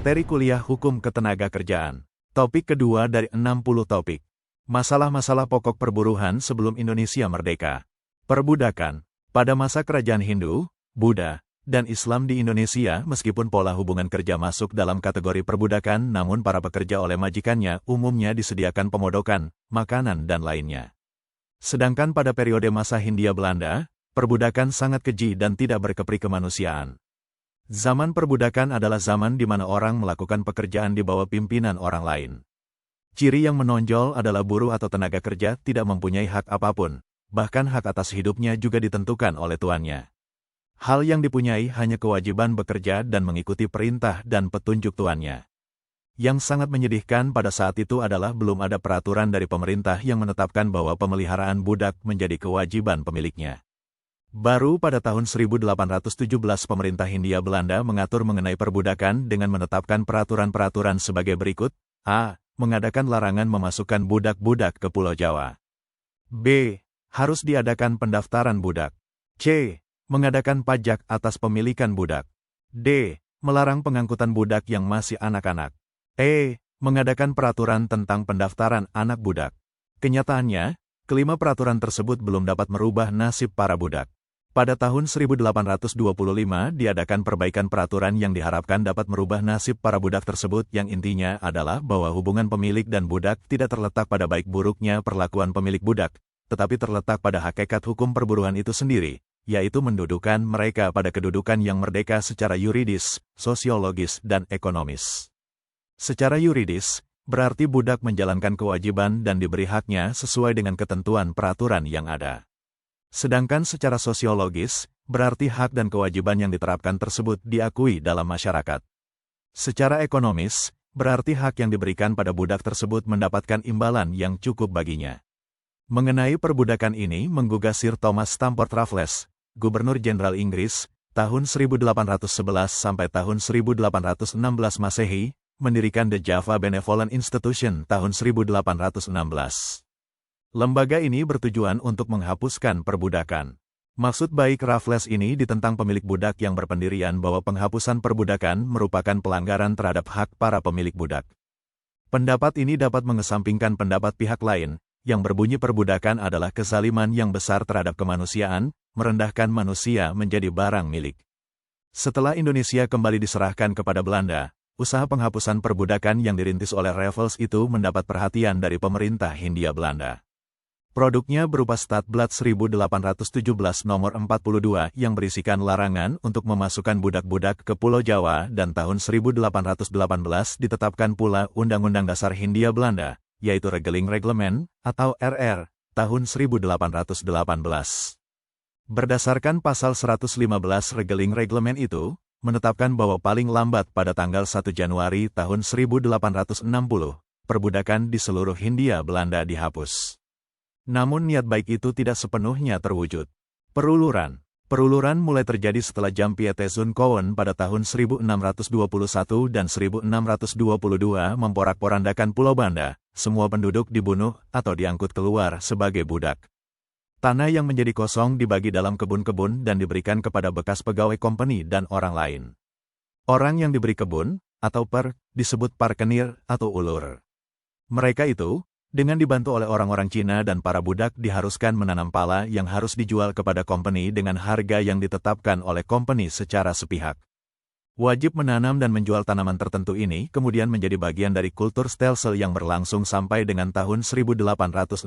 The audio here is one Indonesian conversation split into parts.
Materi kuliah Hukum Ketenagakerjaan. Topik kedua dari 60 topik. Masalah-masalah pokok perburuhan sebelum Indonesia merdeka. Perbudakan. Pada masa kerajaan Hindu, Buddha, dan Islam di Indonesia, meskipun pola hubungan kerja masuk dalam kategori perbudakan, namun para pekerja oleh majikannya umumnya disediakan pemodokan, makanan dan lainnya. Sedangkan pada periode masa Hindia Belanda, perbudakan sangat keji dan tidak berkepri kemanusiaan. Zaman perbudakan adalah zaman di mana orang melakukan pekerjaan di bawah pimpinan orang lain. Ciri yang menonjol adalah buruh atau tenaga kerja tidak mempunyai hak apapun, bahkan hak atas hidupnya juga ditentukan oleh tuannya. Hal yang dipunyai hanya kewajiban bekerja dan mengikuti perintah dan petunjuk tuannya. Yang sangat menyedihkan pada saat itu adalah belum ada peraturan dari pemerintah yang menetapkan bahwa pemeliharaan budak menjadi kewajiban pemiliknya. Baru pada tahun 1817 pemerintah Hindia Belanda mengatur mengenai perbudakan dengan menetapkan peraturan-peraturan sebagai berikut. A. Mengadakan larangan memasukkan budak-budak ke Pulau Jawa. B. Harus diadakan pendaftaran budak. C. Mengadakan pajak atas pemilikan budak. D. Melarang pengangkutan budak yang masih anak-anak. E. Mengadakan peraturan tentang pendaftaran anak budak. Kenyataannya, kelima peraturan tersebut belum dapat merubah nasib para budak. Pada tahun 1825 diadakan perbaikan peraturan yang diharapkan dapat merubah nasib para budak tersebut, yang intinya adalah bahwa hubungan pemilik dan budak tidak terletak pada baik buruknya perlakuan pemilik budak, tetapi terletak pada hakikat hukum perburuhan itu sendiri, yaitu mendudukan mereka pada kedudukan yang merdeka secara yuridis, sosiologis, dan ekonomis. Secara yuridis, berarti budak menjalankan kewajiban dan diberi haknya sesuai dengan ketentuan peraturan yang ada. Sedangkan secara sosiologis, berarti hak dan kewajiban yang diterapkan tersebut diakui dalam masyarakat. Secara ekonomis, berarti hak yang diberikan pada budak tersebut mendapatkan imbalan yang cukup baginya. Mengenai perbudakan ini menggugah Sir Thomas Stamford Raffles, Gubernur Jenderal Inggris, tahun 1811 sampai tahun 1816 Masehi, mendirikan The Java Benevolent Institution tahun 1816. Lembaga ini bertujuan untuk menghapuskan perbudakan. Maksud baik Raffles ini ditentang pemilik budak yang berpendirian bahwa penghapusan perbudakan merupakan pelanggaran terhadap hak para pemilik budak. Pendapat ini dapat mengesampingkan pendapat pihak lain, yang berbunyi perbudakan adalah kezaliman yang besar terhadap kemanusiaan, merendahkan manusia menjadi barang milik. Setelah Indonesia kembali diserahkan kepada Belanda, usaha penghapusan perbudakan yang dirintis oleh Raffles itu mendapat perhatian dari pemerintah Hindia Belanda. Produknya berupa Statblad 1817 nomor 42 yang berisikan larangan untuk memasukkan budak-budak ke Pulau Jawa, dan tahun 1818 ditetapkan pula Undang-Undang Dasar Hindia Belanda, yaitu Regeling Reglement, atau RR, tahun 1818. Berdasarkan pasal 115 Regeling Reglement itu, menetapkan bahwa paling lambat pada tanggal 1 Januari tahun 1860, perbudakan di seluruh Hindia Belanda dihapus. Namun niat baik itu tidak sepenuhnya terwujud. Peruluran mulai terjadi setelah Jampietezun Kowen pada tahun 1621 dan 1622 memporak-porandakan Pulau Banda, semua penduduk dibunuh atau diangkut keluar sebagai budak. Tanah yang menjadi kosong dibagi dalam kebun-kebun dan diberikan kepada bekas pegawai kompeni dan orang lain. Orang yang diberi kebun, atau disebut parkenir atau ulur. Mereka itu, dengan dibantu oleh orang-orang Cina dan para budak, diharuskan menanam pala yang harus dijual kepada kompeni dengan harga yang ditetapkan oleh kompeni secara sepihak. Wajib menanam dan menjual tanaman tertentu ini kemudian menjadi bagian dari kultur stelsel yang berlangsung sampai dengan tahun 1863.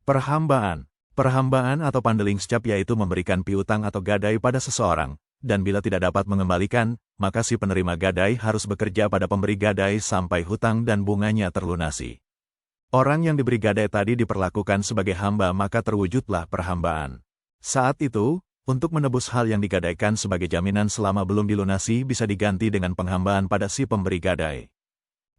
Perhambaan atau pandelingschap yaitu memberikan piutang atau gadai pada seseorang, dan bila tidak dapat mengembalikan, maka si penerima gadai harus bekerja pada pemberi gadai sampai hutang dan bunganya terlunasi. Orang yang diberi gadai tadi diperlakukan sebagai hamba, maka terwujudlah perhambaan. Saat itu, untuk menebus hal yang digadaikan sebagai jaminan selama belum dilunasi bisa diganti dengan penghambaan pada si pemberi gadai.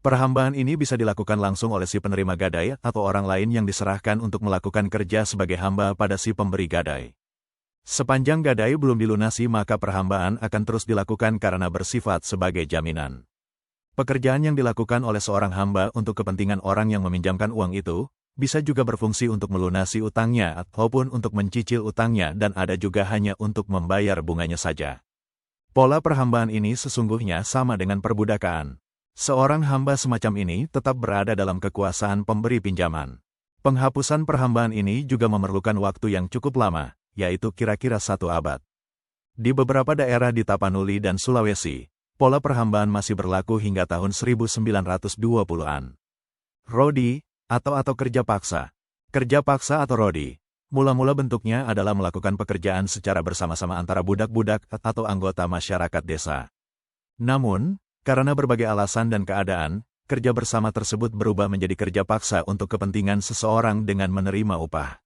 Perhambaan ini bisa dilakukan langsung oleh si penerima gadai atau orang lain yang diserahkan untuk melakukan kerja sebagai hamba pada si pemberi gadai. Sepanjang gadai belum dilunasi, maka perhambaan akan terus dilakukan karena bersifat sebagai jaminan. Pekerjaan yang dilakukan oleh seorang hamba untuk kepentingan orang yang meminjamkan uang itu, bisa juga berfungsi untuk melunasi utangnya ataupun untuk mencicil utangnya, dan ada juga hanya untuk membayar bunganya saja. Pola perhambaan ini sesungguhnya sama dengan perbudakan. Seorang hamba semacam ini tetap berada dalam kekuasaan pemberi pinjaman. Penghapusan perhambaan ini juga memerlukan waktu yang cukup lama, yaitu kira-kira 1 abad. Di beberapa daerah di Tapanuli dan Sulawesi, pola perhambaan masih berlaku hingga tahun 1920-an. Rodi, atau kerja paksa. Kerja paksa atau rodi, mula-mula bentuknya adalah melakukan pekerjaan secara bersama-sama antara budak-budak atau anggota masyarakat desa. Namun, karena berbagai alasan dan keadaan, kerja bersama tersebut berubah menjadi kerja paksa untuk kepentingan seseorang dengan menerima upah.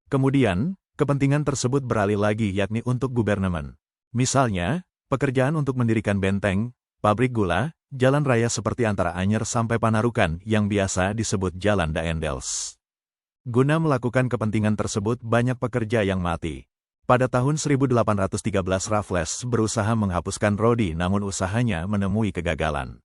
Kemudian, kepentingan tersebut beralih lagi yakni untuk gubernemen. Misalnya, pekerjaan untuk mendirikan benteng, pabrik gula, jalan raya seperti antara Anyer sampai Panarukan yang biasa disebut Jalan Daendels. Guna melakukan kepentingan tersebut banyak pekerja yang mati. Pada tahun 1813 Raffles berusaha menghapuskan rodi namun usahanya menemui kegagalan.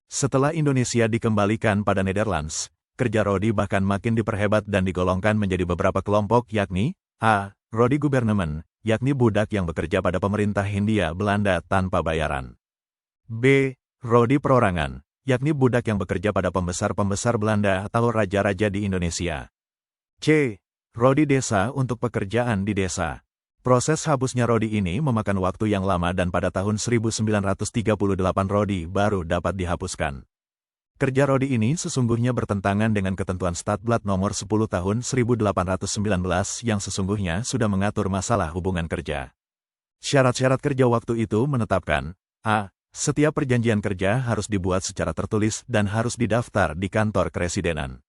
Setelah Indonesia dikembalikan pada Netherlands, kerja rodi bahkan makin diperhebat dan digolongkan menjadi beberapa kelompok yakni A. Rodi gubernemen, yakni budak yang bekerja pada pemerintah Hindia Belanda tanpa bayaran. B. Rodi perorangan, yakni budak yang bekerja pada pembesar-pembesar Belanda atau raja-raja di Indonesia. C. Rodi desa untuk pekerjaan di desa. Proses hapusnya rodi ini memakan waktu yang lama dan pada tahun 1938 rodi baru dapat dihapuskan. Kerja rodi ini sesungguhnya bertentangan dengan ketentuan Stadblad nomor 10 tahun 1819 yang sesungguhnya sudah mengatur masalah hubungan kerja. Syarat-syarat kerja waktu itu menetapkan, A. Setiap perjanjian kerja harus dibuat secara tertulis dan harus didaftar di kantor keresidenan.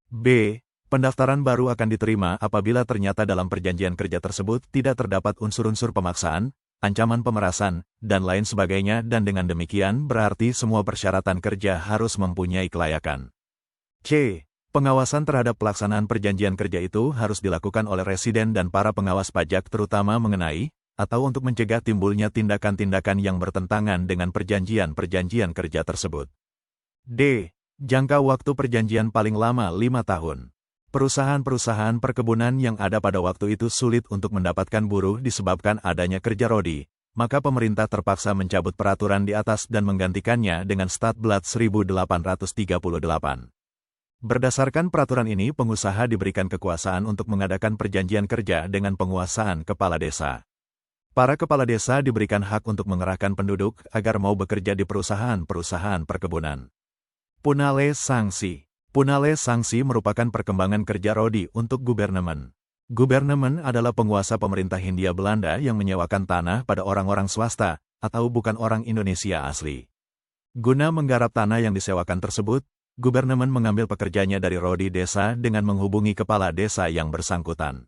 B. Pendaftaran baru akan diterima apabila ternyata dalam perjanjian kerja tersebut tidak terdapat unsur-unsur pemaksaan, ancaman pemerasan, dan lain sebagainya dan dengan demikian berarti semua persyaratan kerja harus mempunyai kelayakan. C. Pengawasan terhadap pelaksanaan perjanjian kerja itu harus dilakukan oleh residen dan para pengawas pajak terutama mengenai, atau untuk mencegah timbulnya tindakan-tindakan yang bertentangan dengan perjanjian-perjanjian kerja tersebut. D. Jangka waktu perjanjian paling lama 5 tahun. Perusahaan-perusahaan perkebunan yang ada pada waktu itu sulit untuk mendapatkan buruh disebabkan adanya kerja rodi, maka pemerintah terpaksa mencabut peraturan di atas dan menggantikannya dengan Stadblad 1838. Berdasarkan peraturan ini pengusaha diberikan kekuasaan untuk mengadakan perjanjian kerja dengan penguasaan kepala desa. Para kepala desa diberikan hak untuk mengerahkan penduduk agar mau bekerja di perusahaan-perusahaan perkebunan. Punale Sanksi. Punale Sanksi merupakan perkembangan kerja rodi untuk gubernemen. Gubernemen adalah penguasa pemerintah Hindia Belanda yang menyewakan tanah pada orang-orang swasta, atau bukan orang Indonesia asli. Guna menggarap tanah yang disewakan tersebut, gubernemen mengambil pekerjanya dari rodi desa dengan menghubungi kepala desa yang bersangkutan.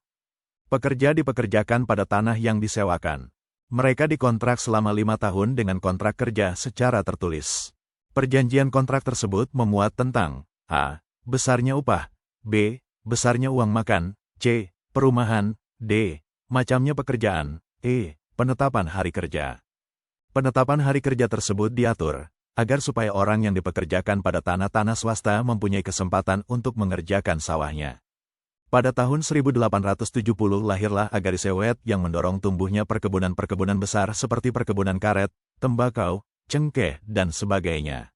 Pekerja dipekerjakan pada tanah yang disewakan. Mereka dikontrak selama 5 tahun dengan kontrak kerja secara tertulis. Perjanjian kontrak tersebut memuat tentang A. Besarnya upah. B. Besarnya uang makan. C. Perumahan. D. Macamnya pekerjaan. E. Penetapan hari kerja. Penetapan hari kerja tersebut diatur agar supaya orang yang dipekerjakan pada tanah-tanah swasta mempunyai kesempatan untuk mengerjakan sawahnya. Pada tahun 1870 lahirlah Agarisewet yang mendorong tumbuhnya perkebunan-perkebunan besar seperti perkebunan karet, tembakau, cengkeh, dan sebagainya.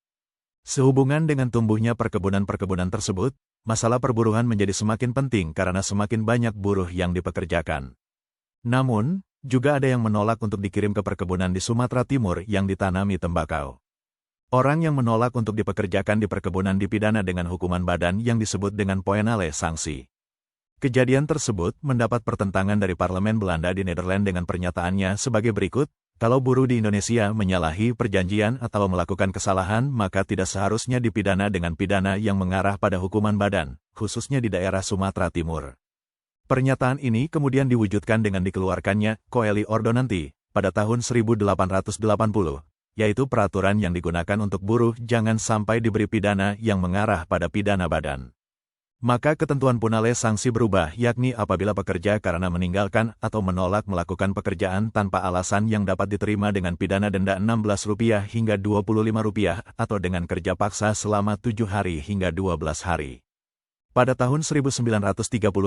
Sehubungan dengan tumbuhnya perkebunan-perkebunan tersebut, masalah perburuhan menjadi semakin penting karena semakin banyak buruh yang dipekerjakan. Namun, juga ada yang menolak untuk dikirim ke perkebunan di Sumatera Timur yang ditanami tembakau. Orang yang menolak untuk dipekerjakan di perkebunan dipidana dengan hukuman badan yang disebut dengan Penale Sanksi. Kejadian tersebut mendapat pertentangan dari Parlemen Belanda di Nederland dengan pernyataannya sebagai berikut, kalau buruh di Indonesia menyalahi perjanjian atau melakukan kesalahan maka tidak seharusnya dipidana dengan pidana yang mengarah pada hukuman badan, khususnya di daerah Sumatera Timur. Pernyataan ini kemudian diwujudkan dengan dikeluarkannya Coeli Ordonanti pada tahun 1880, yaitu peraturan yang digunakan untuk buruh jangan sampai diberi pidana yang mengarah pada pidana badan. Maka ketentuan Punale Sanksi berubah yakni apabila pekerja karena meninggalkan atau menolak melakukan pekerjaan tanpa alasan yang dapat diterima dengan pidana denda Rp16 hingga Rp25 atau dengan kerja paksa selama 7 hari hingga 12 hari. Pada tahun 1930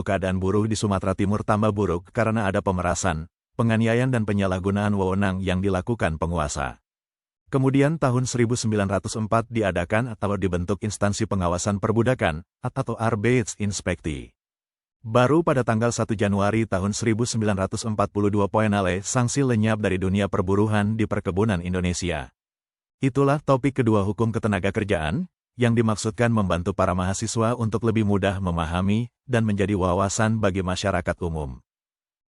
keadaan buruh di Sumatera Timur tambah buruk karena ada pemerasan, penganiayaan dan penyalahgunaan wewenang yang dilakukan penguasa. Kemudian tahun 1904 diadakan atau dibentuk Instansi Pengawasan Perbudakan, atau Arbeitsinspektie. Baru pada tanggal 1 Januari tahun 1942 sanksi lenyap dari dunia perburuhan di perkebunan Indonesia. Itulah topik kedua hukum ketenagakerjaan, yang dimaksudkan membantu para mahasiswa untuk lebih mudah memahami dan menjadi wawasan bagi masyarakat umum.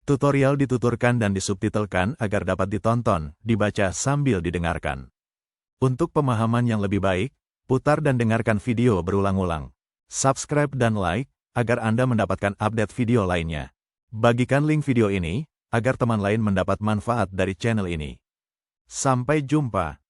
Tutorial dituturkan dan disubtitelkan agar dapat ditonton, dibaca sambil didengarkan. Untuk pemahaman yang lebih baik, putar dan dengarkan video berulang-ulang. Subscribe dan like, agar Anda mendapatkan update video lainnya. Bagikan link video ini, agar teman lain mendapat manfaat dari channel ini. Sampai jumpa.